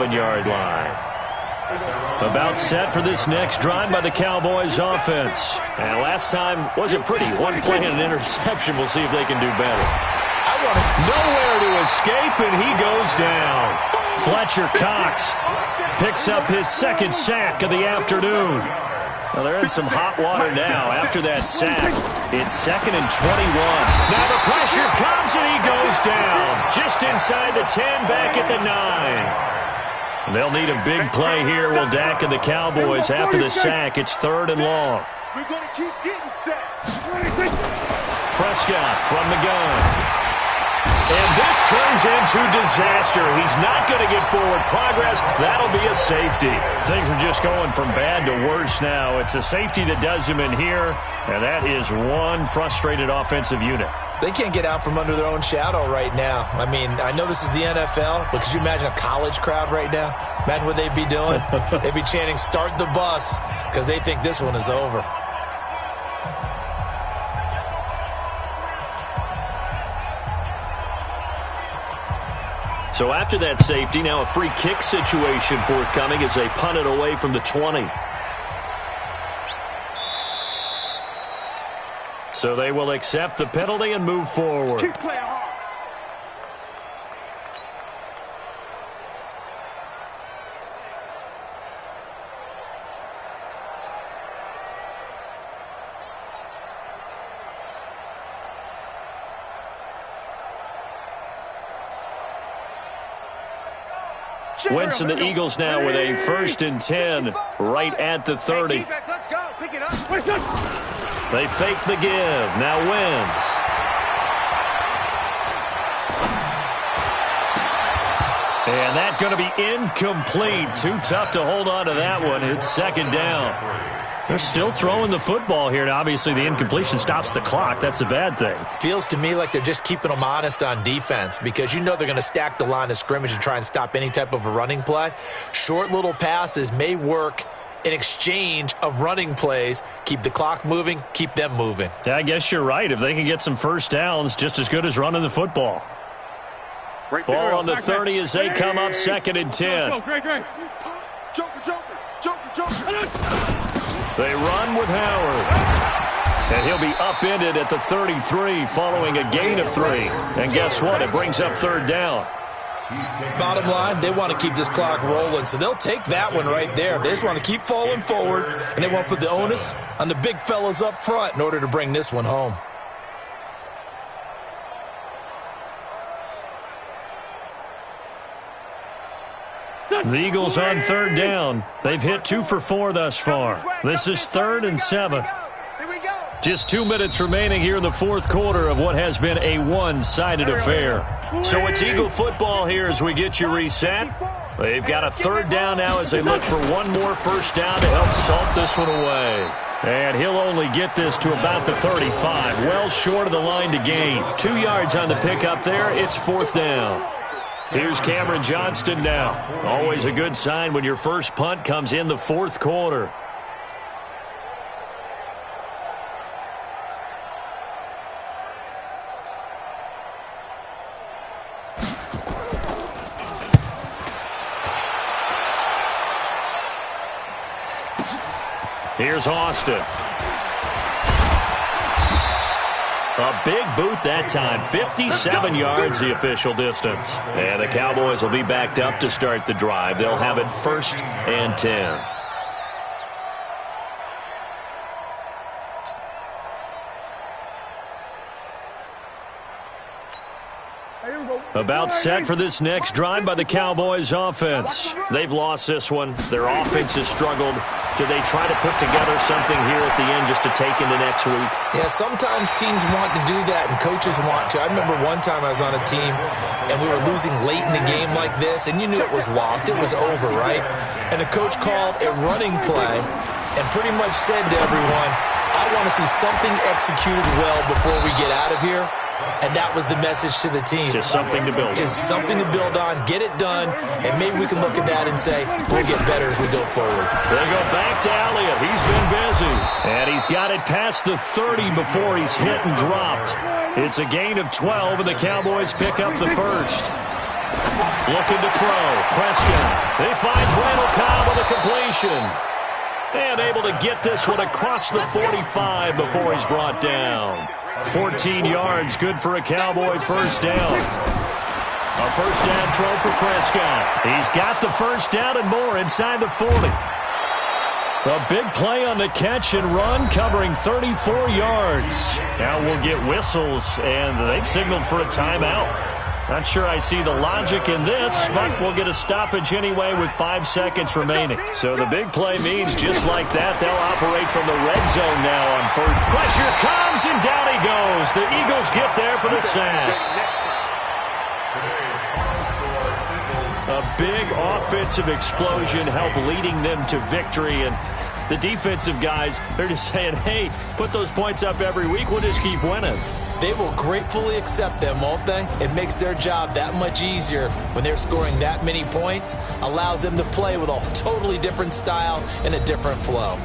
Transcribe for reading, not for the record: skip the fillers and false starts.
27-yard line. About set for this next drive by the Cowboys offense. And last time wasn't pretty. One play and an interception. We'll see if they can do better. Nowhere to escape, and he goes down. Fletcher Cox picks up his second sack of the afternoon. Well, they're in some hot water now after that sack. It's 2nd and 21. Now the pressure comes, and he goes down. Just inside the 10, back at the 9. They'll need a big play here, will Dak and the Cowboys. After the sack, it's 3rd and long. We're going to keep getting sacks. Prescott from the gun. And this turns into disaster. He's not going to get forward progress. That'll be a safety. Things are just going from bad to worse now. It's a safety that does him in here, and that is one frustrated offensive unit. They can't get out from under their own shadow right now. I mean, I know this is the NFL, but could you imagine a college crowd right now? Imagine what they'd be doing. They'd be chanting, "Start the bus," because they think this one is over. So after that safety, now a free kick situation forthcoming as they punt it away from the 20. So they will accept the penalty and move forward. Keep playing hard. Wentz and the Eagles now with a 1st and 10 right at the 30. Let's go. Pick it up. They fake the give. Now Wentz. And that's going to be incomplete. Too tough to hold on to that one. It's 2nd down. They're still throwing the football here. Now, obviously, the incompletion stops the clock. That's a bad thing. Feels to me like they're just keeping them honest on defense because you know they're going to stack the line of scrimmage and try and stop any type of a running play. Short little passes may work in exchange of running plays. Keep the clock moving, keep them moving. Yeah, I guess you're right. If they can get some first downs, just as good as running the football. Ball on the 30 as they come up 2nd and 10. Great. Joker. They run with Howard. And he'll be upended at the 33 following a gain of 3. And guess what? It brings up 3rd down. Bottom line, they want to keep this clock rolling, so they'll take that one right there. They just want to keep falling forward, and they want to put the onus on the big fellas up front in order to bring this one home. The Eagles on 3rd down. They've hit 2 for 4 thus far. This is 3rd and 7. Just 2 minutes remaining here in the 4th quarter of what has been a one-sided affair. So it's Eagle football here as we get you reset. They've got a 3rd down now as they look for one more first down to help salt this one away. And he'll only get this to about the 35. Well short of the line to gain. 2 yards on the pickup there. It's 4th down. Here's Cameron Johnston now. Always a good sign when your first punt comes in the 4th quarter. Here's Austin. A big boot that time. 57 yards the official distance. And the Cowboys will be backed up to start the drive. They'll have it 1st and 10. About set for this next drive by the Cowboys offense. They've lost this one. Their offense has struggled. Do they try to put together something here at the end just to take into next week? Yeah, sometimes teams want to do that and coaches want to. I remember one time I was on a team and we were losing late in the game like this and you knew it was lost. It was over, right? And the coach called a running play and pretty much said to everyone, I want to see something executed well before we get out of here. And that was the message to the team. Just something to build on. Just something to build on, get it done, and maybe we can look at that and say, we'll get better as we go forward. They go back to Elliott. He's been busy. And he's got it past the 30 before he's hit and dropped. It's a gain of 12, and the Cowboys pick up the first. Looking to throw. Prescott. He finds Randall Cobb with a completion. And able to get this one across the 45 before he's brought down. 14 yards, good for a Cowboy first down. A first down throw for Prescott. He's got the first down and more inside the 40. A big play on the catch and run, covering 34 yards. Now we'll get whistles, and they've signaled for a timeout. Not sure I see the logic in this, but we'll get a stoppage anyway with 5 seconds remaining. So the big play means just like that, they'll operate from the red zone now on first. Pressure comes, and down he goes. The Eagles get there for the sack. A big offensive explosion helped leading them to victory, and the defensive guys, they're just saying, hey, put those points up every week, we'll just keep winning. They will gratefully accept them, won't they? It makes their job that much easier when they're scoring that many points, allows them to play with a totally different style and a different flow.